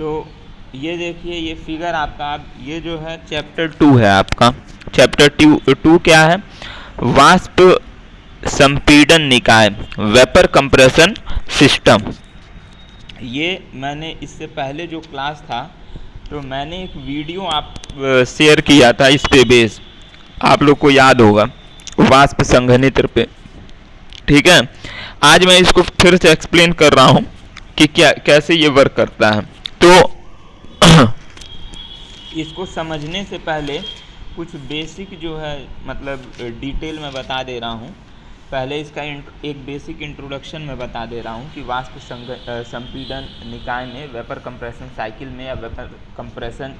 तो ये देखिए, ये फिगर आपका, ये जो है चैप्टर 2 है आपका। चैप्टर 2 क्या है? वाष्प संपीड़न निकाय, वेपर कंप्रेशन सिस्टम। ये मैंने इससे पहले जो क्लास था तो मैंने एक वीडियो आप शेयर किया था इस पे बेस, आप लोग को याद होगा, वाष्प संघनित्र पे। ठीक है, आज मैं इसको फिर से एक्सप्लेन कर रहा हूँ कि क्या कैसे ये वर्क करता है। तो इसको समझने से पहले कुछ बेसिक जो है मतलब डिटेल में बता दे रहा हूँ। पहले इसका एक बेसिक इंट्रोडक्शन में बता दे रहा हूँ कि वाष्प संपीड़न निकाय में, वेपर कंप्रेशन साइकिल में या वेपर कंप्रेशन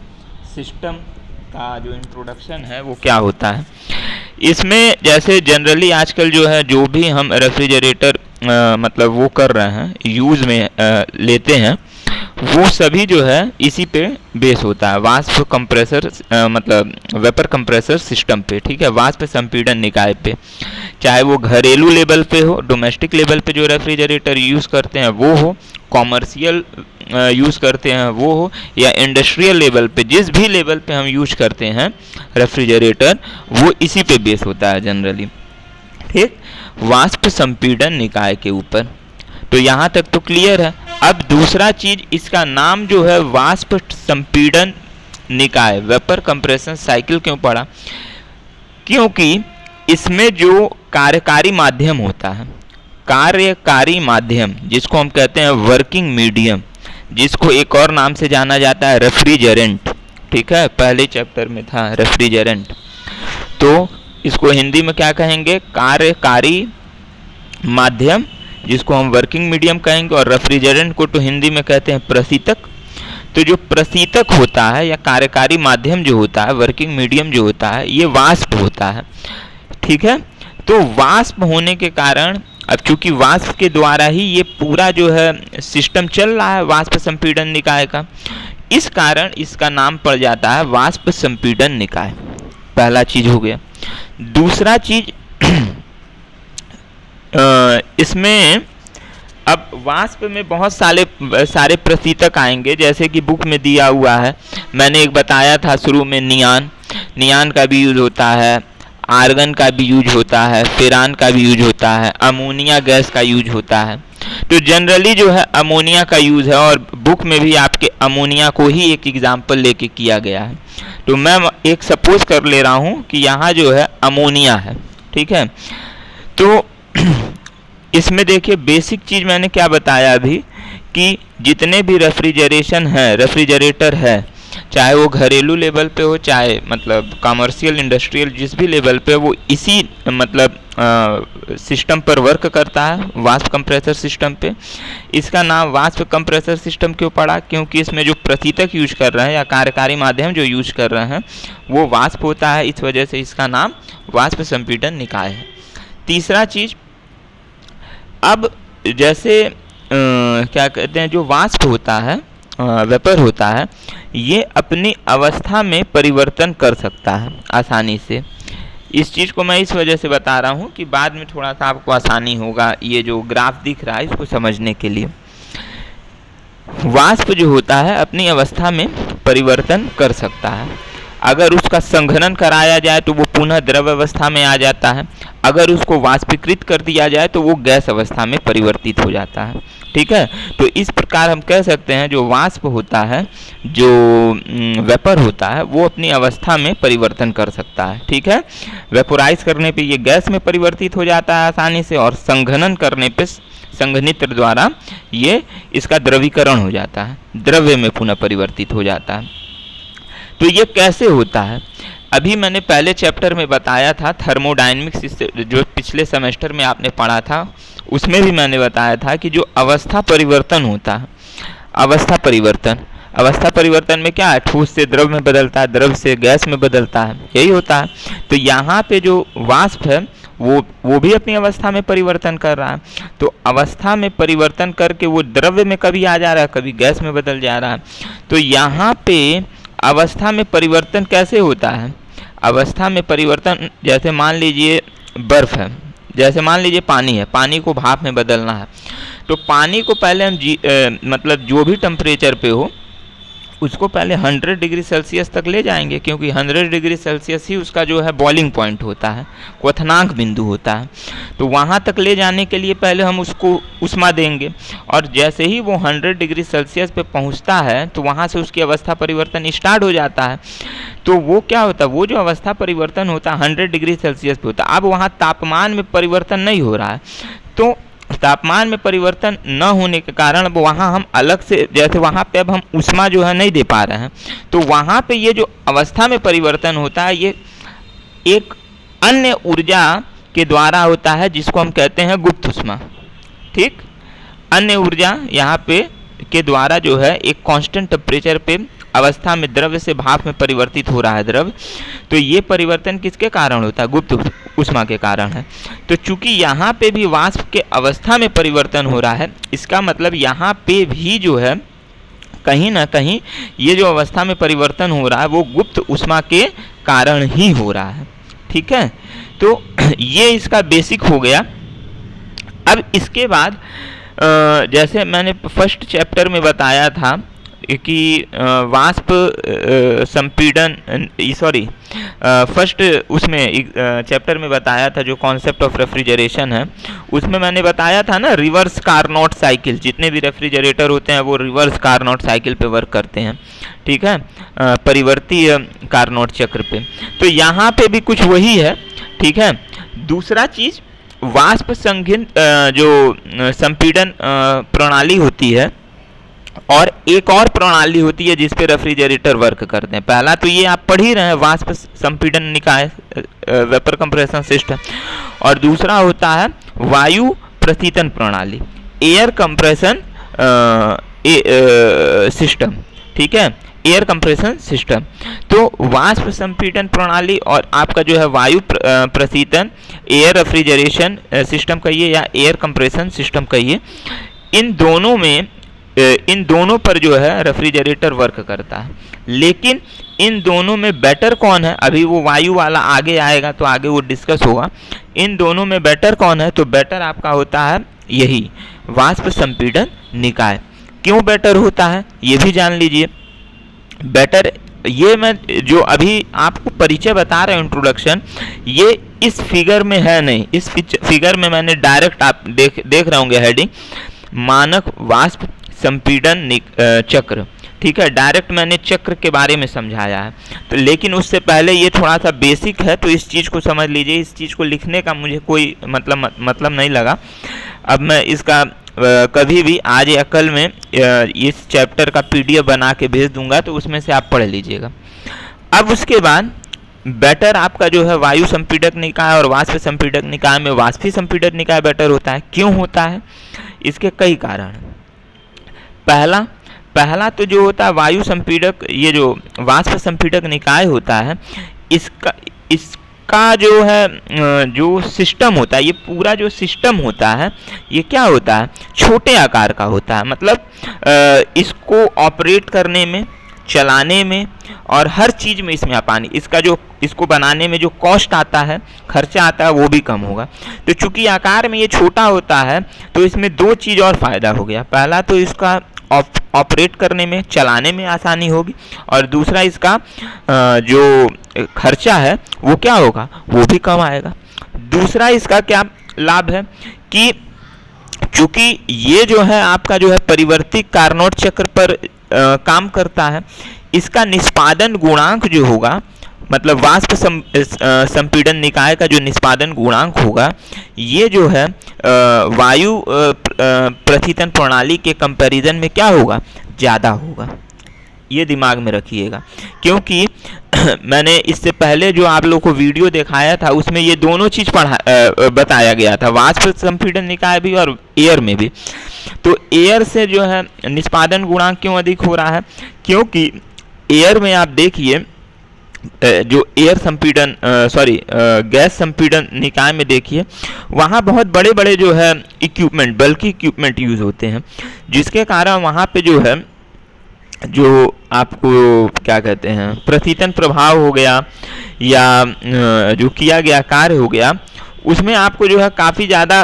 सिस्टम का जो इंट्रोडक्शन है वो क्या होता है। इसमें जैसे जनरली आजकल जो है, जो भी हम रेफ्रिजरेटर मतलब वो कर रहे हैं, यूज़ में लेते हैं, वो सभी जो है इसी पे बेस होता है, वाष्प कंप्रेसर मतलब वेपर कंप्रेसर सिस्टम पे। ठीक है, वाष्प संपीड़न निकाय पे, चाहे वो घरेलू लेवल पे हो, डोमेस्टिक लेवल पे जो रेफ्रिजरेटर यूज़ करते हैं वो हो, कॉमर्शियल यूज़ करते हैं वो हो, या इंडस्ट्रियल लेवल पे, जिस भी लेवल पे हम यूज करते हैं रेफ्रिजरेटर, वो इसी पे बेस होता है जनरली। ठीक, वाष्प संपीड़न निकाय के ऊपर। तो यहाँ तक तो क्लियर है। अब दूसरा चीज, इसका नाम जो है वाष्प संपीड़न निकाय, वेपर कंप्रेशन साइकिल क्यों पड़ा? क्योंकि इसमें जो कार्यकारी माध्यम होता है, कार्यकारी माध्यम, जिसको हम कहते हैं वर्किंग मीडियम, जिसको एक और नाम से जाना जाता है रेफ्रिजरेंट। ठीक है, पहले चैप्टर में था रेफ्रिजरेंट, तो इसको हिंदी में क्या कहेंगे? कार्यकारी माध्यम, जिसको हम वर्किंग मीडियम कहेंगे, और रेफ्रिजरेंट को तो हिंदी में कहते हैं प्रशीतक। तो जो प्रशीतक होता है या कार्यकारी माध्यम जो होता है, वर्किंग मीडियम जो होता है, ये वाष्प होता है। ठीक है, तो वाष्प होने के कारण, अब चूंकि वाष्प के द्वारा ही ये पूरा जो है सिस्टम चल रहा है वाष्प संपीड़न निकाय का, इस कारण इसका नाम पड़ जाता है वाष्प संपीड़न निकाय। पहला चीज हो गया। दूसरा चीज, इसमें अब वाष्प में बहुत सारे प्रशीतक आएंगे, जैसे कि बुक में दिया हुआ है। मैंने एक बताया था शुरू में, नियान का भी यूज होता है, आर्गन का भी यूज होता है, फेरान का भी यूज होता है, अमोनिया गैस का यूज होता है। तो जनरली जो है अमोनिया का यूज है, और बुक में भी आपके अमोनिया को ही एक एग्जाम्पल लेके किया गया है। तो मैं एक सपोज कर ले रहा हूँ कि यहाँ जो है अमोनिया है। ठीक है, तो इसमें देखिए बेसिक चीज मैंने क्या बताया अभी, कि जितने भी रेफ्रिजरेटर है, चाहे वो घरेलू लेवल पे हो, चाहे मतलब कमर्शियल इंडस्ट्रियल जिस भी लेवल पे, वो इसी मतलब सिस्टम पर वर्क करता है, वाष्प कंप्रेसर सिस्टम पे। इसका नाम वाष्प कंप्रेसर सिस्टम क्यों पड़ा? क्योंकि इसमें जो प्रशीतक यूज कर रहे हैं या कार्यकारी माध्यम जो यूज कर रहे हैं वो वाष्प होता है, इस वजह से इसका नाम वाष्प संपीड़न निकाय है। तीसरा चीज, अब जैसे क्या कहते हैं, जो वाष्प होता है, वेपर होता है, ये अपनी अवस्था में परिवर्तन कर सकता है आसानी से। इस चीज़ को मैं इस वजह से बता रहा हूँ कि बाद में थोड़ा सा आपको आसानी होगा ये जो ग्राफ दिख रहा है इसको समझने के लिए। वाष्प जो होता है अपनी अवस्था में परिवर्तन कर सकता है। अगर उसका संघनन कराया जाए तो वो पुनः द्रव अवस्था में आ जाता है, अगर उसको वाष्पीकृत कर दिया जाए तो वो गैस अवस्था में परिवर्तित हो जाता है। ठीक है, तो इस प्रकार हम कह सकते हैं जो वाष्प होता है, जो वेपर होता है, वो अपनी अवस्था में परिवर्तन कर सकता है। ठीक है, वेपोराइज करने पे ये गैस में परिवर्तित हो जाता है आसानी से, और संघनन करने पे संघनित्र द्वारा ये इसका द्रवीकरण हो जाता है, द्रव्य में पुनः परिवर्तित हो जाता है। तो ये कैसे होता है? अभी मैंने पहले चैप्टर में बताया था थर्मोडायनेमिक्स, जो पिछले सेमेस्टर में आपने पढ़ा था, उसमें भी मैंने बताया था कि जो अवस्था परिवर्तन होता है, अवस्था परिवर्तन में क्या है, ठोस से द्रव में बदलता है, द्रव से गैस में बदलता है, यही होता है। तो यहाँ पे जो वाष्प है वो भी अपनी अवस्था में परिवर्तन कर रहा है। तो अवस्था में परिवर्तन करके वो द्रव्य में कभी आ जा रहा है, कभी गैस में बदल जा रहा है। तो यहाँ पे अवस्था में परिवर्तन कैसे होता है? अवस्था में परिवर्तन, जैसे मान लीजिए बर्फ़ है, जैसे मान लीजिए पानी है, पानी को भाप में बदलना है, तो पानी को पहले हम मतलब जो भी टेम्परेचर पे हो उसको पहले 100 डिग्री सेल्सियस तक ले जाएंगे, क्योंकि 100 डिग्री सेल्सियस ही उसका जो है बॉइलिंग पॉइंट होता है, क्वथनांक बिंदु होता है। तो वहाँ तक ले जाने के लिए पहले हम उसको उष्मा देंगे, और जैसे ही वो 100 डिग्री सेल्सियस पे पहुँचता है तो वहाँ से उसकी अवस्था परिवर्तन स्टार्ट हो जाता है। तो वो क्या होता है, वो जो अवस्था परिवर्तन होता है 100 डिग्री सेल्सियस पे होता है। अब वहाँ तापमान में परिवर्तन नहीं हो रहा है, तो तापमान में परिवर्तन न होने के कारण अब वहाँ हम अलग से, जैसे वहाँ पे अब हम ऊष्मा जो है नहीं दे पा रहे हैं, तो वहाँ पे ये जो अवस्था में परिवर्तन होता है ये एक अन्य ऊर्जा के द्वारा होता है, जिसको हम कहते हैं गुप्त ऊष्मा। ठीक, अन्य ऊर्जा यहाँ पे के द्वारा जो है एक कांस्टेंट टेम्परेचर पे अवस्था में द्रव्य से भाप में परिवर्तित हो रहा है द्रव्य। तो ये परिवर्तन किसके कारण होता है, गुप्त ऊष्मा के कारण है। तो चूंकि यहाँ पे भी वाष्प के अवस्था में परिवर्तन हो रहा है, इसका मतलब यहाँ पे भी जो है कहीं ना कहीं ये जो अवस्था में परिवर्तन हो रहा है वो गुप्त ऊष्मा के कारण ही हो रहा है। ठीक है, तो ये इसका बेसिक हो गया। अब इसके बाद जैसे मैंने फर्स्ट चैप्टर में बताया था कि वाष्प संपीड़न, सॉरी फर्स्ट उसमें चैप्टर में बताया था जो कॉन्सेप्ट ऑफ रेफ्रिजरेशन है, उसमें मैंने बताया था ना रिवर्स कार्नोट साइकिल, जितने भी रेफ्रिजरेटर होते हैं वो रिवर्स कार्नोट साइकिल पे वर्क करते हैं। ठीक है, परिवर्ती कार्नोट चक्र पे। तो यहाँ पे भी कुछ वही है। ठीक है, दूसरा चीज वाष्प संघित जो संपीड़न प्रणाली होती है, और एक और प्रणाली होती है जिस पे रेफ्रिजरेटर वर्क करते हैं। पहला तो ये आप पढ़ ही रहे हैं, वाष्प संपीड़न निकाय, वेपर कंप्रेशन सिस्टम, और दूसरा होता है वायु प्रशीतन प्रणाली, एयर कंप्रेशन सिस्टम। ठीक है, एयर कंप्रेशन सिस्टम। तो वाष्प संपीड़न प्रणाली और आपका जो है वायु प्रशीतन, एयर रेफ्रिजरेशन सिस्टम कहिए या एयर कंप्रेशन सिस्टम कहिए, इन दोनों पर जो है रेफ्रिजरेटर वर्क करता है। लेकिन इन दोनों में बेटर कौन है, अभी वो वायु वाला आगे आएगा तो आगे वो डिस्कस होगा। इन दोनों में बेटर कौन है, तो बेटर आपका होता है यही वाष्प संपीड़न निकाय। क्यों बेटर होता है ये भी जान लीजिए। बेटर, ये मैं जो अभी आपको परिचय बता रहा हूँ, इंट्रोडक्शन, ये इस फिगर में है नहीं। इस फिगर में मैंने डायरेक्ट, आप देख रहे होंगे हेडिंग, मानक वाष्प संपीड़न चक्र। ठीक है, डायरेक्ट मैंने चक्र के बारे में समझाया है। तो लेकिन उससे पहले ये थोड़ा सा बेसिक है, तो इस चीज़ को समझ लीजिए। इस चीज़ को लिखने का मुझे कोई मतलब नहीं लगा। अब मैं इसका कभी भी आज या कल में इस चैप्टर का PDF बना के भेज दूंगा, तो उसमें से आप पढ़ लीजिएगा। अब उसके बाद बेटर आपका जो है वायु संपीड़क निकाय और वाष्प संपीड़क निकाय में वाष्पीय संपीड़क निकाय बेटर होता है। क्यों होता है, इसके कई कारण हैं। पहला तो जो होता है वायु संपीड़क, ये जो वाष्प संपीड़क निकाय होता है, इसका जो है जो सिस्टम होता है, ये पूरा जो सिस्टम होता है ये क्या होता है, छोटे आकार का होता है। मतलब इसको ऑपरेट करने में, चलाने में और हर चीज़ में इसमें आसानी, इसको बनाने में जो कॉस्ट आता है, खर्चा आता है, वो भी कम होगा। तो चूंकि आकार में ये छोटा होता है तो इसमें दो चीज़ और फ़ायदा हो गया। पहला तो इसका ऑपरेट करने में, चलाने में आसानी होगी, और दूसरा इसका जो खर्चा है वो क्या होगा, वो भी कम आएगा। दूसरा इसका क्या लाभ है कि चूंकि ये जो है आपका जो है परिवर्ती कार्नोट चक्र पर काम करता है, इसका निष्पादन गुणांक जो होगा, मतलब वाष्प संपीड़न निकाय का जो निष्पादन गुणांक होगा, ये जो है वायु प्रशीतन प्रणाली के कंपैरिजन में क्या होगा, ज़्यादा होगा। ये दिमाग में रखिएगा, क्योंकि मैंने इससे पहले जो आप लोग को वीडियो दिखाया था उसमें ये दोनों चीज़ बताया गया था, वाष्प संपीड़न निकाय भी और एयर में भी। तो एयर से जो है निष्पादन गुणांक क्यों अधिक हो रहा है, क्योंकि एयर में आप देखिए जो एयर संपीड़न गैस संपीड़न निकाय में देखिए, वहाँ बहुत बड़े बड़े जो है इक्विपमेंट, बल्कि इक्विपमेंट यूज़ होते हैं, जिसके कारण वहाँ पे जो है जो आपको क्या कहते हैं प्रशीतन प्रभाव हो गया या जो किया गया कार्य हो गया, उसमें आपको जो है काफ़ी ज़्यादा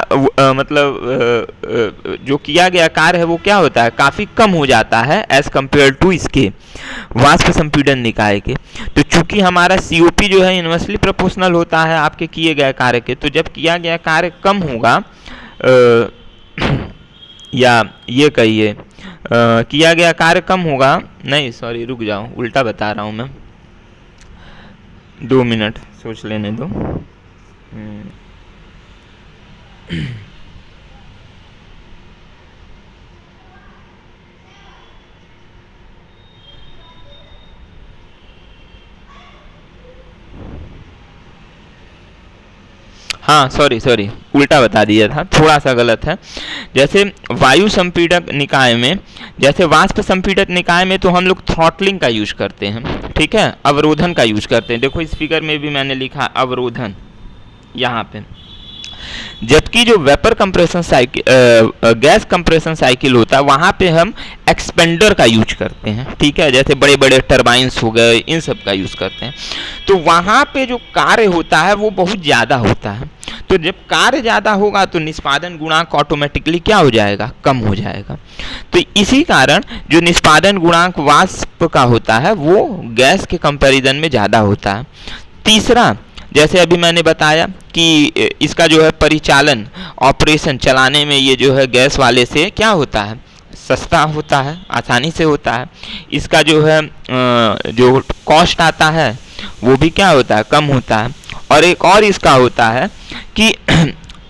जो किया गया कार्य है वो क्या होता है, काफ़ी कम हो जाता है एज कम्पेयर टू इसके वाष्प संपीड़न निकाय के। तो चूंकि हमारा COP जो है इन्वर्सली प्रोपोर्शनल होता है आपके किए गए कार्य के, तो जब किया गया कार्य कम होगा या ये कहिए किया गया कार्य कम होगा, नहीं सॉरी रुक जाओ, उल्टा बता रहा हूँ मैं, 2 मिनट सोच लेने दो। हाँ सॉरी उल्टा बता दिया था, थोड़ा सा गलत है। जैसे वायु संपीड़क निकाय में, जैसे वाष्प संपीड़क निकाय में तो हम लोग थ्रॉटलिंग का यूज करते हैं, ठीक है, अवरोधन का यूज करते हैं। देखो इस फिगर में भी मैंने लिखा अवरोधन यहाँ पे। जबकि जो vapour compression cycle, gas compression cycle होता है, वहाँ पे हम एक्सपेंडर का यूज करते हैं, ठीक है, जैसे बड़े बड़े टरबाइंस हो गए, इन सब का यूज करते हैं। तो वहाँ पे जो कार्य होता है वो बहुत ज़्यादा होता है। तो जब कार्य ज़्यादा होगा तो निष्पादन गुणांक ऑटोमेटिकली क्या हो जाएगा, कम हो जाएगा। तो इसी कारण जो निष्पादन गुणांक वाष्प का होता है वो गैस के कंपैरिजन में ज़्यादा होता है। तीसरा, जैसे अभी मैंने बताया कि इसका जो है परिचालन, ऑपरेशन चलाने में ये जो है गैस वाले से क्या होता है, सस्ता होता है, आसानी से होता है। इसका जो है जो कॉस्ट आता है वो भी क्या होता है, कम होता है। और एक और इसका होता है कि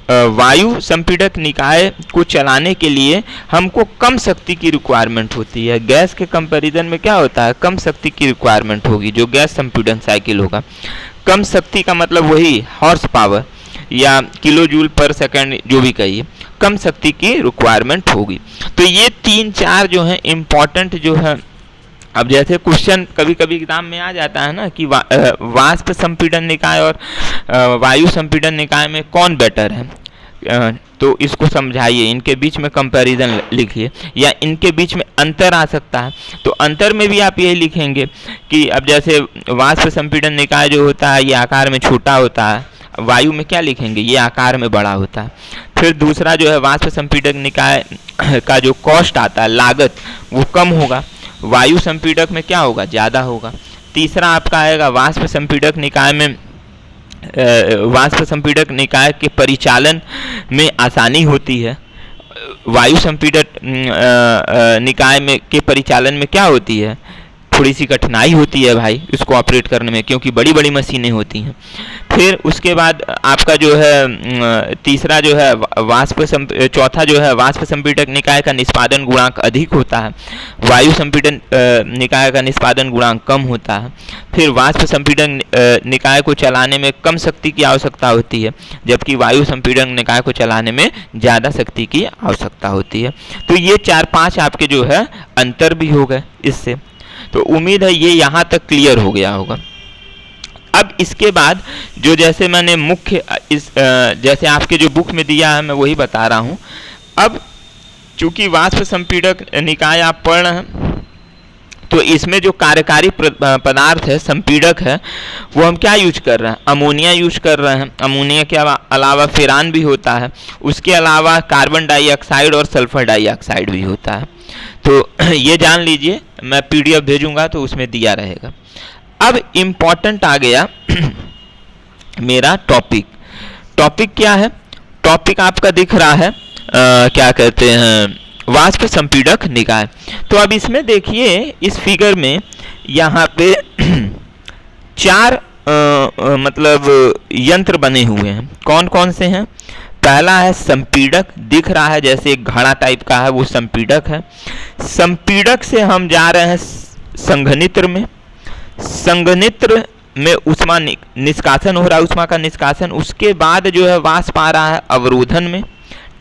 वायु संपीड़क निकाय को चलाने के लिए हमको कम शक्ति की रिक्वायरमेंट होती है। गैस के कंपैरिजन में क्या होता है, कम शक्ति की रिक्वायरमेंट होगी जो गैस संपीड़न साइकिल होगा। कम शक्ति का मतलब वही हॉर्स पावर या किलो जूल पर सेकंड जो भी कहिए, कम शक्ति की रिक्वायरमेंट होगी। तो ये 3-4 जो है इम्पॉर्टेंट जो है, अब जैसे क्वेश्चन कभी कभी एग्जाम में आ जाता है ना कि वाष्प संपीड़न निकाय और वायु संपीड़न निकाय में कौन बेटर है, तो इसको समझाइए, इनके बीच में कंपैरिजन लिखिए, या इनके बीच में अंतर आ सकता है। तो अंतर में भी आप यही लिखेंगे कि अब जैसे वाष्प संपीड़न निकाय जो होता है ये आकार में छोटा होता है, वायु में क्या लिखेंगे, ये आकार में बड़ा होता है। फिर दूसरा जो है वाष्प संपीड़क निकाय का जो कॉस्ट आता है, लागत, वो कम होगा, वायु संपीड़क में क्या होगा, ज़्यादा होगा। तीसरा आपका आएगा वाष्प संपीड़क निकाय में, वाष्प संपीड़क निकाय के परिचालन में आसानी होती है। वायु संपीड़क निकाय में के परिचालन में क्या होती है, थोड़ी सी कठिनाई होती है भाई इसको ऑपरेट करने में, क्योंकि बड़ी बड़ी मशीनें होती हैं। फिर उसके बाद आपका जो है तीसरा जो है चौथा जो है वाष्प संपीड़क निकाय का निष्पादन गुणांक अधिक होता है, वायु संपीड़न निकाय का निष्पादन गुणांक कम होता है। फिर वाष्प संपीड़न निकाय को चलाने में कम शक्ति की आवश्यकता होती है, जबकि वायु संपीड़न निकाय को चलाने में ज़्यादा शक्ति की आवश्यकता होती है। तो ये 4-5 आपके जो है अंतर भी हो गए इससे। तो उम्मीद है ये यहाँ तक क्लियर हो गया होगा। अब इसके बाद जो जैसे मैंने मुख्य जैसे आपके जो बुक में दिया है मैं वही बता रहा हूँ। अब चूंकि वाष्प संपीड़क निकाय आप पढ़ रहे हैं, तो इसमें जो कार्यकारी पदार्थ है, संपीड़क है, वो हम क्या यूज कर रहे हैं, अमोनिया यूज कर रहे हैं। अमोनिया के अलावा फिरान भी होता है, उसके अलावा कार्बन डाइऑक्साइड और सल्फर डाइऑक्साइड भी होता है। तो ये जान लीजिए, मैं PDF भेजूंगा तो उसमें दिया रहेगा। अब इम्पॉर्टेंट आ गया मेरा टॉपिक क्या है, टॉपिक आपका दिख रहा है क्या कहते हैं, वाष्प संपीड़क निकाय। तो अब इसमें देखिए इस फिगर में यहाँ पे 4 मतलब यंत्र बने हुए हैं। कौन कौन से हैं, पहला है संपीड़क, दिख रहा है जैसे एक घड़ा टाइप का है, वो संपीड़क है। संपीड़क से हम जा रहे हैं संघनित्र में, संघनित्र में उष्मा निष्कासन हो रहा है, उष्मा का निष्कासन। उसके बाद जो है वाष्प आ रहा है अवरोधन में,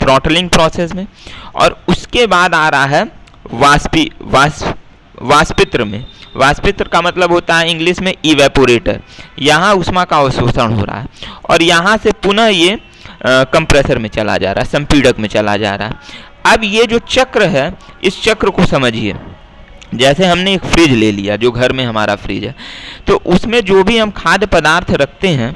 थ्रॉटलिंग प्रोसेस में, और उसके बाद आ रहा है वाष्पित्र में। वाष्पित्र का मतलब होता है इंग्लिश में इवेपोरेटर। यहाँ उष्मा का अवशोषण हो रहा है और यहाँ से पुनः ये कंप्रेसर में चला जा रहा है, संपीड़क में चला जा रहा है। अब ये जो चक्र है, इस चक्र को समझिए। जैसे हमने एक फ्रिज ले लिया, जो घर में हमारा फ्रिज है, तो उसमें जो भी हम खाद्य पदार्थ रखते हैं,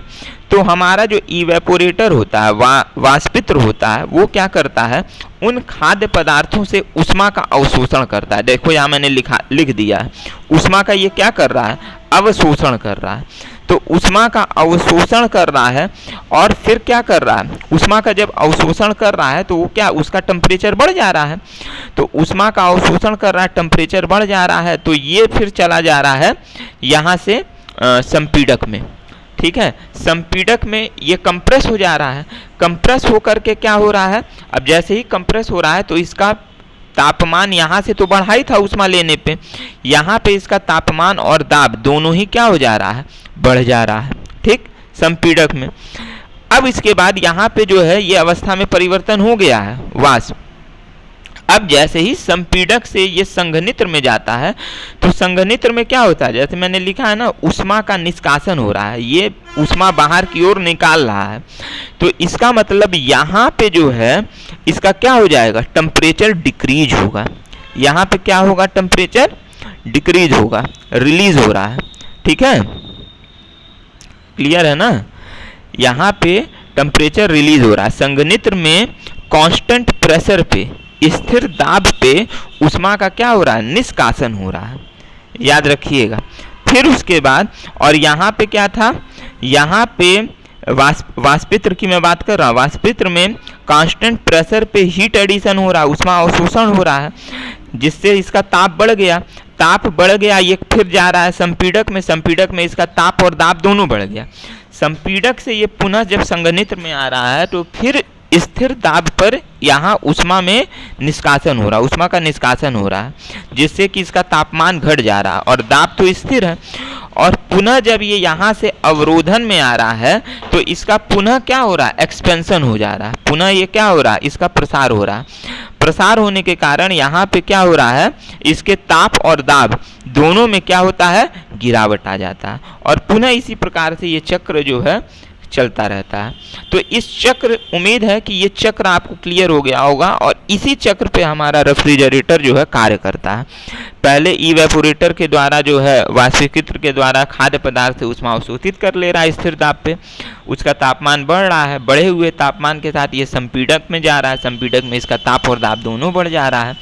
तो हमारा जो इवेपोरेटर होता है, वाष्पित्र होता है, वो क्या करता है, उन खाद्य पदार्थों से ऊष्मा का अवशोषण करता है। देखो यहाँ मैंने लिख दिया है, ऊष्मा का ये क्या कर रहा है, अवशोषण कर रहा है। तो ऊष्मा का अवशोषण कर रहा है और फिर क्या कर रहा है, ऊष्मा का जब अवशोषण कर रहा है तो वो क्या, उसका टेम्परेचर बढ़ जा रहा है। तो ऊष्मा का अवशोषण कर रहा है, टेम्परेचर बढ़ जा रहा है, तो ये फिर चला जा रहा है यहाँ से संपीड़क में। ठीक है, संपीड़क में ये कंप्रेस हो जा रहा है। कंप्रेस होकर के क्या हो रहा है, अब जैसे ही कंप्रेस हो रहा है तो इसका तापमान यहाँ से तो बढ़ा ही था ऊष्मा लेने पे, यहाँ पे इसका तापमान और दाब दोनों ही क्या हो जा रहा है, बढ़ जा रहा है। ठीक, संपीड़क में। अब इसके बाद यहाँ पे जो है ये अवस्था में परिवर्तन हो गया है, वाष्प। अब जैसे ही संपीड़क से ये संघनित्र में जाता है, तो संघनित्र में क्या होता है, जैसे मैंने लिखा है ना, ऊष्मा का निष्कासन हो रहा है, ये ऊष्मा बाहर की ओर निकाल रहा है। तो इसका मतलब यहाँ पे जो है इसका क्या हो जाएगा, टेम्परेचर डिक्रीज होगा। यहाँ पे क्या होगा, टेम्परेचर डिक्रीज होगा, रिलीज हो रहा है। ठीक है, क्लियर है ना, यहाँ पे टेम्परेचर रिलीज हो रहा है। संघनित्र में कांस्टेंट प्रेशर पे, स्थिर दाब पे ऊष्मा का क्या हो रहा है, निष्कासन हो रहा है, याद रखिएगा। फिर उसके बाद, और यहाँ पे क्या था, यहाँ पे वाष्पित्र की मैं बात कर रहा हूँ, वाष्पित्र में कांस्टेंट प्रेशर पे हीट एडिशन हो रहा है, ऊष्मा अवशोषण हो रहा है, जिससे इसका ताप बढ़ गया। ताप बढ़ गया, ये फिर जा रहा है संपीड़क में, संपीड़क में इसका ताप और दाब दोनों बढ़ गया। संपीड़क से ये पुनः जब संघनित्र में आ रहा है तो फिर स्थिर दाब पर यहाँ ऊष्मा में निष्कासन हो रहा है, ऊष्मा का निष्कासन हो रहा है, जिससे कि इसका तापमान घट जा रहा है और दाब तो स्थिर है। और पुनः जब ये यहाँ से अवरोधन में आ रहा है तो इसका पुनः क्या हो रहा है, एक्सपेंशन हो जा रहा है, पुनः ये क्या हो रहा है, इसका प्रसार हो रहा है। प्रसार होने के कारण यहाँ पे क्या हो रहा है, इसके ताप और दाब दोनों में क्या होता है, गिरावट आ जाता है। और पुनः इसी प्रकार से ये चक्र जो है चलता रहता है। तो इस चक्र, उम्मीद है कि ये चक्र आपको क्लियर हो गया होगा, और इसी चक्र पे हमारा रेफ्रिजरेटर जो है कार्य करता है। पहले इवेपोरेटर के द्वारा जो है, वाष्पीकृत के द्वारा खाद्य पदार्थ से ऊष्मा अवशोषित कर ले रहा है स्थिर दाब पे, उसका तापमान बढ़ रहा है, बढ़े हुए तापमान के साथ ये संपीड़क में जा रहा है, संपीड़क में इसका ताप और दाब दोनों बढ़ जा रहा है,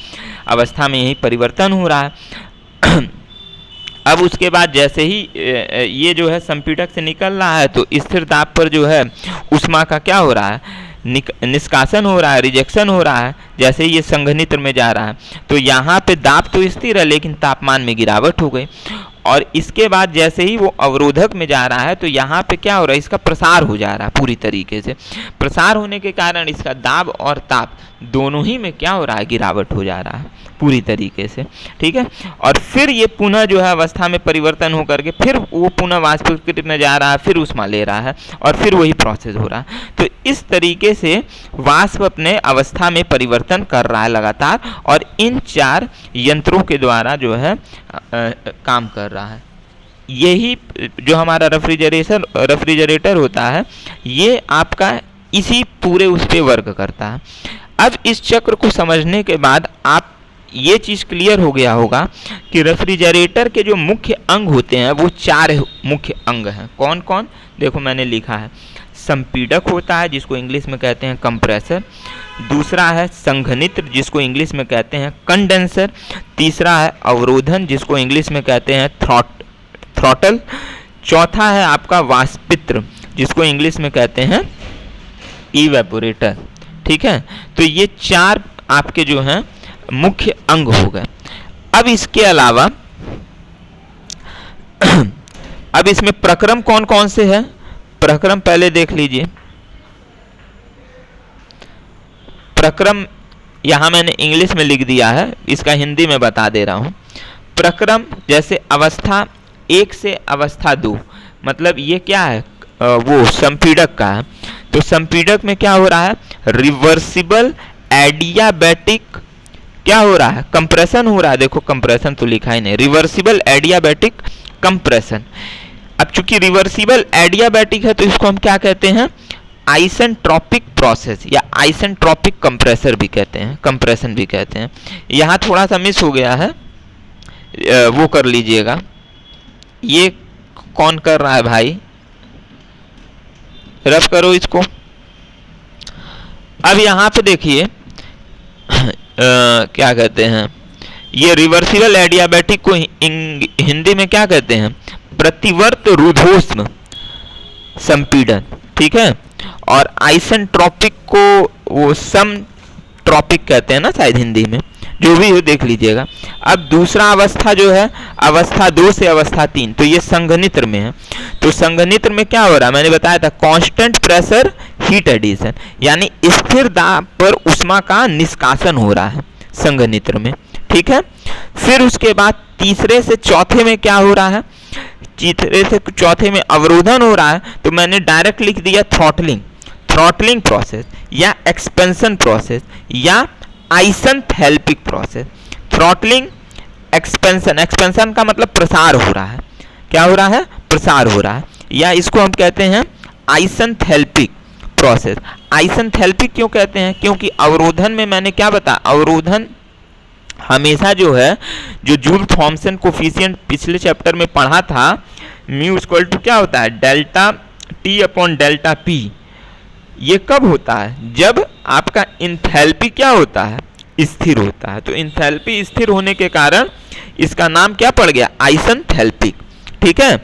अवस्था में यही परिवर्तन हो रहा है। अब उसके बाद जैसे ही ये जो है संपीड़क से निकल रहा है तो स्थिर दाब पर जो है ऊष्मा का क्या हो रहा है, निष्कासन हो रहा है, रिजेक्शन हो रहा है। जैसे ही ये संघनित्र में जा रहा है तो यहाँ पे दाब तो स्थिर है लेकिन तापमान में गिरावट हो गई। और इसके बाद जैसे ही वो अवरोधक में जा रहा है तो यहाँ पे क्या हो रहा है, इसका प्रसार हो जा रहा है पूरी तरीके से। प्रसार होने के कारण इसका दाब और ताप दोनों ही में क्या हो रहा है, गिरावट हो जा रहा है पूरी तरीके से। ठीक है, और फिर ये पुनः जो है अवस्था में परिवर्तन होकर के फिर वो पुनः वाष्पीकृत में जा रहा है, फिर ऊष्मा ले रहा है और फिर वही प्रोसेस हो रहा है। तो इस तरीके से वाष्प अपने अवस्था में परिवर्तन कर रहा है लगातार, और इन चार यंत्रों के द्वारा जो है काम कर रहा है। यही जो हमारा रेफ्रिजरेटर होता है, ये आपका इसी पूरे उस पे वर्क करता है। अब इस चक्र को समझने के बाद आप ये चीज़ क्लियर हो गया होगा कि रेफ्रिजरेटर के जो मुख्य अंग होते हैं वो चार मुख्य अंग हैं। कौन कौन, देखो मैंने लिखा है। संपीड़क होता है जिसको इंग्लिश में कहते हैं कंप्रेसर, दूसरा है संघनित्र जिसको इंग्लिश में कहते हैं कंडेंसर, तीसरा है अवरोधन जिसको इंग्लिश में कहते हैं थ्रॉटल, चौथा है आपका वाष्पित्र जिसको इंग्लिश में कहते हैं इवेपोरेटर। ठीक है, तो ये चार आपके जो हैं मुख्य अंग हो गए। अब इसके अलावा अब इसमें प्रक्रम कौन कौन से हैं, प्रक्रम पहले देख लीजिए। प्रक्रम यहां मैंने इंग्लिश में लिख दिया है, इसका हिंदी में बता दे रहा हूं। प्रक्रम जैसे अवस्था 1 से अवस्था 2, मतलब ये क्या है, वो संपीड़क का है। तो संपीड़क में क्या हो रहा है, रिवर्सिबल एडियाबैटिक क्या हो रहा है, कंप्रेशन हो रहा है। देखो कंप्रेशन तो लिखा ही नहीं, रिवर्सिबल एडियाबैटिक कंप्रेशन। अब चूंकि रिवर्सिबल एडियाबैटिक है तो इसको हम क्या कहते हैं, आइसेंट्रोपिक प्रोसेस या आइसेंट्रोपिक कंप्रेसर भी कहते हैं, कंप्रेशन भी कहते हैं। यहाँ थोड़ा सा मिस हो गया है, वो कर लीजिएगा। ये कौन कर रहा है भाई, रफ करो इसको। अब यहाँ पे देखिए क्या कहते हैं, ये रिवर्सिबल एडियाबैटिक को हिंदी में क्या कहते हैं, प्रतिवर्त रुद्धोष्म संपीड़न, ठीक है। और आइसेंट्रोपिक को वो सम ट्रॉपिक कहते हैं ना शायद हिंदी में, जो भी हो देख लीजिएगा। अब दूसरा अवस्था जो है अवस्था 2 से अवस्था 3, तो ये संघनित्र में है। तो संघनित्र में क्या हो रहा है, मैंने बताया था कांस्टेंट प्रेशर हीट एडिशन, यानी स्थिर दाब पर ऊष्मा का निष्कासन हो रहा है संघनित्र में, ठीक है। फिर उसके बाद तीसरे से चौथे में क्या हो रहा है, तीसरे से चौथे में अवरोधन हो रहा है। तो मैंने डायरेक्ट लिख दिया थ्रॉटलिंग प्रोसेस या एक्सपेंशन प्रोसेस या आइसेंथैल्पिक प्रोसेस। थ्रॉटलिंग, एक्सपेंशन का मतलब प्रसार हो रहा है, क्या हो रहा है, प्रसार हो रहा है, या इसको हम कहते हैं आइसेंथैल्पिक प्रोसेस। आइसेंथैल्पिक क्यों कहते हैं, क्योंकि अवरोधन में मैंने क्या बताया, अवरोधन हमेशा जो है, जो जूल थॉमसन कोफिशिएंट पिछले चैप्टर में पढ़ा था, म्यू इक्वल टू क्या होता है, delta T upon delta P. ये कब होता है, जब आपका इंथैल्पी क्या होता है, स्थिर होता है। तो इंथैल्पी स्थिर होने के कारण इसका नाम क्या पड़ गया, आइसेंथैल्पिक, ठीक है।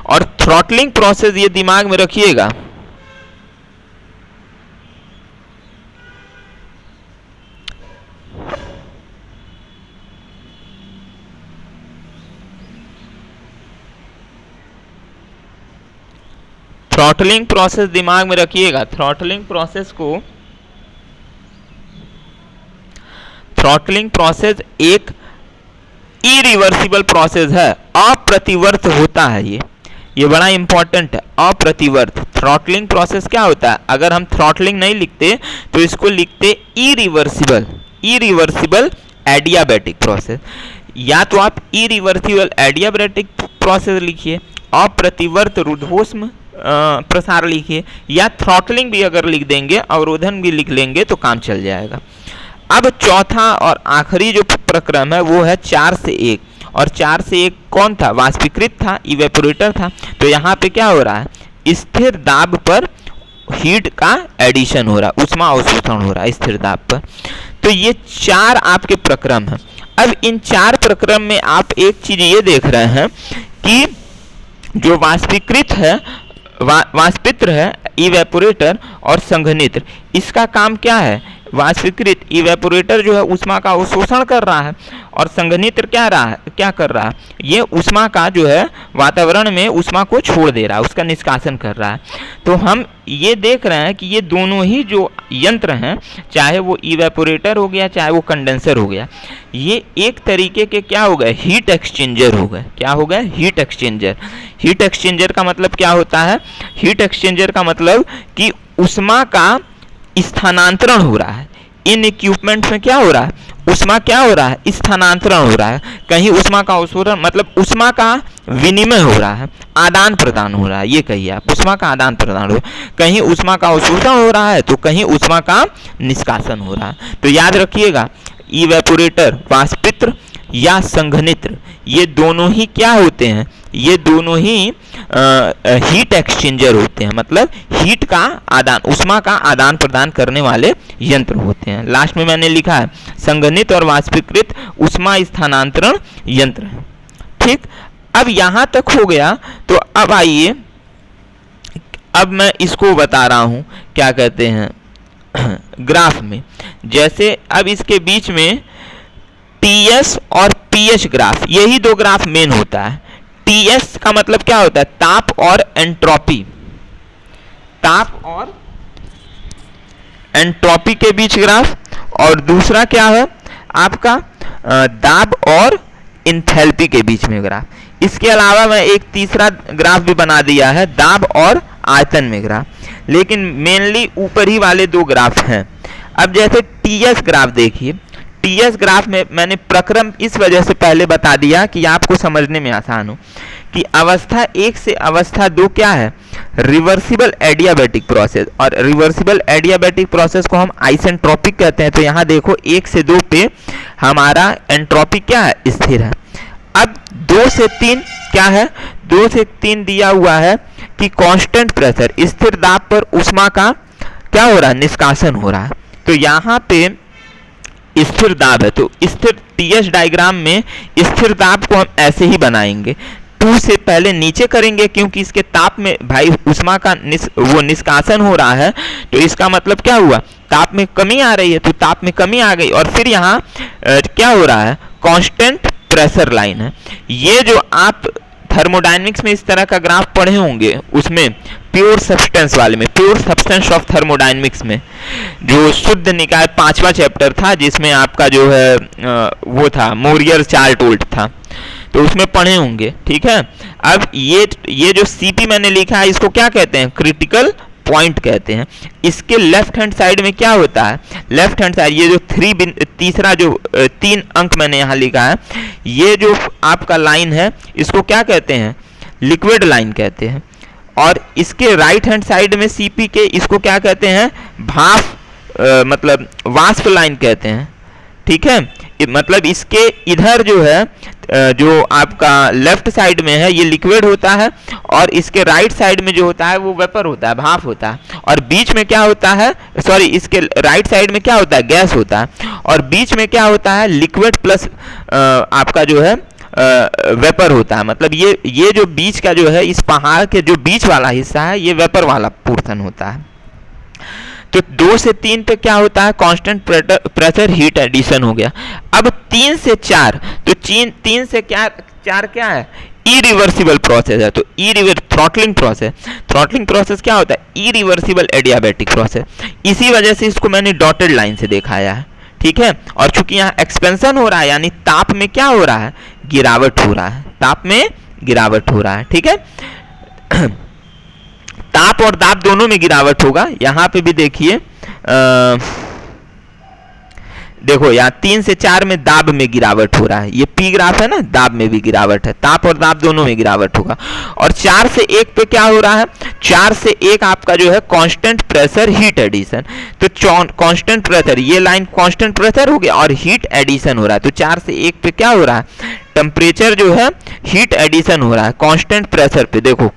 और थ्रॉटलिंग प्रोसेस ये दिमाग में रखिएगा, थ्रॉटलिंग प्रोसेस दिमाग में रखिएगा। थ्रॉटलिंग प्रोसेस एक इरिवर्सिबल प्रोसेस है, अप्रतिवर्त होता है। ये बड़ा इंपॉर्टेंट है, अप्रतिवर्त। थ्रॉटलिंग प्रोसेस क्या होता है, अगर हम थ्रॉटलिंग नहीं लिखते तो इसको लिखते इरिवर्सिबल एडियाबैटिक प्रोसेस। या तो आप इरिवर्सिबल एडियाबैटिक प्रोसेस लिखिए, अप्रतिवर्त रुद्धोष्म प्रसार लिखिए, या थ्रॉटलिंग भी अगर लिख देंगे, अवरोधन भी लिख लेंगे तो काम चल जाएगा। अब चौथा और आखिरी जो प्रक्रम है वो है 4 से 1, और 4 से 1 कौन था, वाष्पीकृत था, इवेपोरेटर था। तो यहाँ पे क्या हो रहा है, स्थिर दाब पर हीट का एडिशन हो रहा है, ऊष्मा अवशोषण हो रहा है स्थिर दाब पर। तो ये 4 आपके प्रक्रम हैं। अब इन 4 प्रक्रम में आप एक चीज ये देख रहे हैं कि जो वाष्पीकृत है, वाष्पित्र है, इवेपोरेटर और संघनित्र, इसका काम क्या है, वाष्पीकृत इवेपोरेटर जो है ऊष्मा का अवशोषण कर रहा है, और संघनित्र क्या कर रहा है, ये ऊष्मा का जो है वातावरण में ऊष्मा को छोड़ दे रहा है, उसका निष्कासन कर रहा है। तो हम ये देख रहे हैं कि ये दोनों ही जो यंत्र हैं, चाहे वो इवेपोरेटर हो गया चाहे वो कंडेंसर हो गया, ये एक तरीके के क्या हो गए, हीट एक्सचेंजर हो गए। क्या हो गए, हीट एक्सचेंजर। हीट एक्सचेंजर का मतलब क्या होता है, हीट एक्सचेंजर का मतलब कि ऊष्मा का स्थानांतरण हो रहा है। इन इक्विपमेंट्स में क्या हो रहा है, ऊष्मा क्या हो रहा है, स्थानांतरण हो रहा है। कहीं ऊष्मा का अवशोषण मतलब ऊष्मा का विनिमय हो रहा है, आदान प्रदान हो रहा है, ये कहिए आप, ऊष्मा का आदान प्रदान हो रहा है। कहीं ऊष्मा का अवशोषण हो रहा है तो कहीं ऊष्मा का निष्कासन हो रहा है। तो याद रखिएगा, इवेपोरेटर, वाष्पित्र या संघनित्र, ये दोनों ही क्या होते हैं, ये दोनों ही हीट एक्सचेंजर होते हैं, मतलब हीट का आदान, ऊष्मा का आदान प्रदान करने वाले यंत्र होते हैं। लास्ट में मैंने लिखा है संघनित और वाष्पीकृत ऊष्मा स्थानांतरण यंत्र है, ठीक। अब यहां तक हो गया, तो अब आइए, अब मैं इसको बता रहा हूं, क्या कहते हैं ग्राफ में। जैसे अब इसके बीच में टीएस और पीएच ग्राफ, यही 2 ग्राफ मेन होता है। टीएस का मतलब क्या होता है, ताप और एंट्रोपी, ताप और एंट्रोपी के बीच ग्राफ, और दूसरा क्या है आपका दाब और इंथैल्पी के बीच में ग्राफ। इसके अलावा मैं एक तीसरा ग्राफ भी बना दिया है, दाब और आयतन में ग्राफ, लेकिन मेनली ऊपर ही वाले 2 ग्राफ हैं। अब जैसे टीएस ग्राफ देखिए, टीएस ग्राफ में मैंने प्रक्रम इस वजह से पहले बता दिया कि आपको समझने में आसान हो कि अवस्था 1 से अवस्था 2 क्या है, रिवर्सिबल एडियाबैटिक प्रोसेस, और रिवर्सिबल एडियाबैटिक प्रोसेस को हम आइसेंट्रोपिक कहते हैं। तो यहाँ देखो 1 से 2 पे हमारा एंट्रोपी क्या है, स्थिर है। अब 2 से 3 क्या है, 2 से 3 दिया हुआ है कि कांस्टेंट प्रेशर, स्थिर दाब पर ऊष्मा का क्या हो रहा है, निष्कासन हो रहा है। तो यहाँ पे स्थिर दाब है, तो स्थिर टीएस डायग्राम में स्थिर दाब को हम ऐसे ही बनाएंगे, 2 से पहले नीचे करेंगे क्योंकि इसके ताप में भाई ऊष्मा का निष्कासन हो रहा है, तो इसका मतलब क्या हुआ, ताप में कमी आ रही है, तो ताप में कमी आ गई। और फिर यहाँ क्या हो रहा है, कांस्टेंट प्रेशर लाइन है। ये जो आप थर्मोडायनेमिक्स में इस तरह का ग्राफ पढ़े होंगे, उसमें प्योर सब्सटेंस वाले में, प्योर सब्सटेंस ऑफ थर्मोडायनेमिक्स में जो शुद्ध निकाय 5वां चैप्टर था, जिसमें आपका जो है वो था मोरियर चार्ट वोल्ट था, तो उसमें पढ़े होंगे। ठीक है, अब ये जो सीपी मैंने लिखा है, इसको क्या कहते हैं, क्रिटिकल पॉइंट कहते हैं। इसके लेफ्ट हैंड साइड में क्या होता है, लेफ्ट हैंड साइड ये जो तीसरा जो 3 अंक मैंने यहाँ लिखा है, ये जो आपका लाइन है इसको क्या कहते हैं, लिक्विड लाइन कहते हैं। और इसके राइट हैंड साइड में सीपी के, इसको क्या कहते हैं, भाप मतलब वाष्प लाइन कहते हैं। ठीक है, मतलब इसके इधर जो है जो आपका लेफ्ट साइड में है ये लिक्विड होता है, और इसके राइट साइड में जो होता है वो वेपर होता है, भाप होता है। और बीच में क्या होता है, सॉरी इसके राइट साइड में क्या होता है, गैस होता है, और बीच में क्या होता है, लिक्विड प्लस आपका जो है वेपर होता है। मतलब ये जो बीच का जो है, इस पहाड़ के जो बीच वाला हिस्सा है, ये वेपर वाला पोर्शन होता है। तो 2 से 3 पे क्या होता है, कांस्टेंट प्रेशर हीट एडिशन हो गया। अब 3 से 4, तो 3 से 4 क्या है, इरिवर्सिबल प्रोसेस है। तो थ्रॉटलिंग प्रोसेस क्या होता है, इरिवर्सिबल एडियाबैटिक प्रोसेस। इसी वजह से इसको मैंने डॉटेड लाइन से दिखाया है। ठीक है, और चूंकि यहाँ एक्सपेंशन हो रहा है, यानी ताप में क्या हो रहा है, गिरावट हो रहा है, ताप में गिरावट हो रहा है। ठीक है, ताप और दाब दोनों में गिरावट होगा। यहाँ पे भी देखिए, देखो यहाँ 3 से 4 में दाब में गिरावट हो रहा है, ये पी ग्राफ है ना, दाब में भी गिरावट है, ताप और दाब दोनों में गिरावट होगा। और 4 से 1 पे क्या हो रहा है, 4 से 1 आपका जो है कांस्टेंट प्रेशर हीट एडिशन। तो कांस्टेंट प्रेशर, ये लाइन कांस्टेंट प्रेशर हो गया और हीट एडिशन हो रहा है। तो 4 से 1 पे क्या हो रहा है, टेम्परेचर जो है हीट एडिशन हो रहा है कांस्टेंट प्रेशर पे। देखो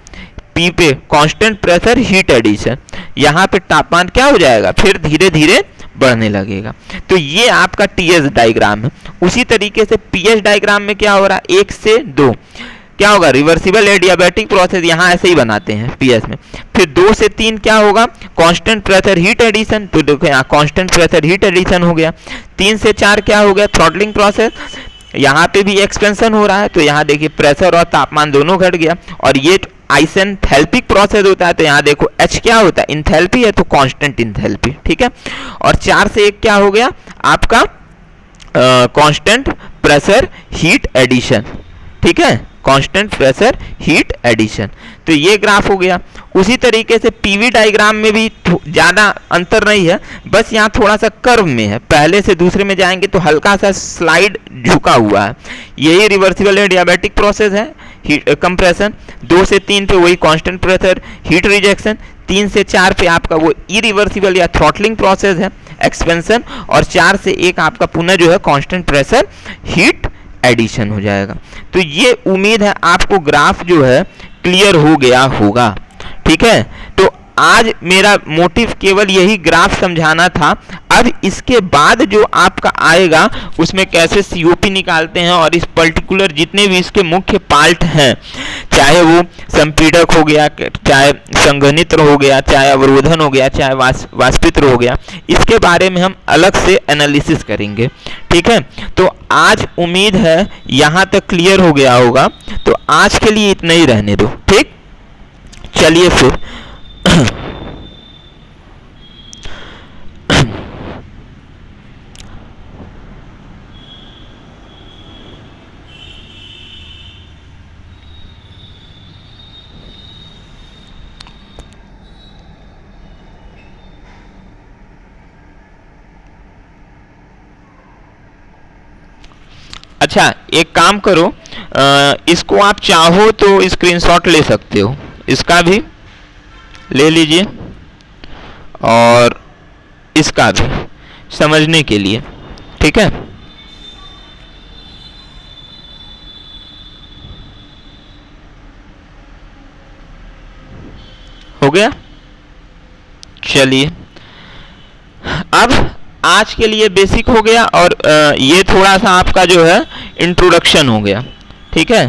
पी पे कांस्टेंट प्रेशर हीट एडिशन, यहाँ पे तापमान क्या हो जाएगा, फिर धीरे धीरे बढ़ने लगेगा। तो ये आपका टीएस डायग्राम है। उसी तरीके से पीएस डायग्राम में क्या हो रहा है, 1 से 2 क्या होगा, रिवर्सिबल एडियाबैटिक प्रोसेस, यहाँ ऐसे ही बनाते हैं पीएस में। फिर 2 से 3 क्या होगा, कांस्टेंट प्रेशर हीट एडिशन। तो देखो यहाँ कांस्टेंट प्रेशर हीट एडिशन हो गया। 3 से 4 क्या हो गया, थ्रॉटलिंग प्रोसेस, यहाँ पे भी एक्सपेंशन हो रहा है। तो यहाँ देखिए प्रेशर और तापमान दोनों घट गया। और ये आइसेंथैल्पिक प्रोसेस होता है, तो यहाँ देखो H क्या होता है, इंथैल्पी है, तो कांस्टेंट इंथैल्पी। ठीक है, और 4 से 1 क्या हो गया आपका, कांस्टेंट प्रेशर हीट एडिशन। ठीक है, कांस्टेंट प्रेशर हीट एडिशन। तो ये ग्राफ हो गया। उसी तरीके से पीवी डायग्राम में भी ज़्यादा अंतर नहीं है, बस यहाँ थोड़ा सा कर्व में है। पहले से दूसरे में जाएंगे तो हल्का सा स्लाइड झुका हुआ है, यही रिवर्सिबल एडियाबैटिक प्रोसेस है, हीट कंप्रेशन। 2 से 3 पे वही कांस्टेंट प्रेशर हीट रिजेक्शन। 3 से 4 पे आपका वो इरिवर्सिबल या थ्रॉटलिंग प्रोसेस है, एक्सपेंशन। और 4 से 1 आपका पुनः जो है कांस्टेंट प्रेशर हीट एडिशन हो जाएगा। तो ये उम्मीद है आपको ग्राफ जो है क्लियर हो गया होगा। ठीक है, तो आज मेरा मोटिव केवल यही ग्राफ समझाना था। अब इसके बाद जो आपका आएगा उसमें कैसे सीओपी निकालते हैं, और इस पर्टिकुलर जितने भी इसके मुख्य पार्ट हैं, चाहे वो संपीड़क हो गया, चाहे संघनित्र हो गया, चाहे अवरोधन हो गया, चाहे वाष्पित्र हो गया, इसके बारे में हम अलग से एनालिसिस करेंगे। ठीक है, तो आज उम्मीद है यहाँ तक क्लियर हो गया होगा। तो आज के लिए इतना ही रहने दो। ठीक, चलिए फिर अच्छा, एक काम करो, इसको आप चाहो तो स्क्रीनशॉट ले सकते हो, इसका भी ले लीजिए और इसका भी, समझने के लिए। ठीक है, हो गया। चलिए, अब आज के लिए बेसिक हो गया और ये थोड़ा सा आपका जो है इंट्रोडक्शन हो गया, ठीक है।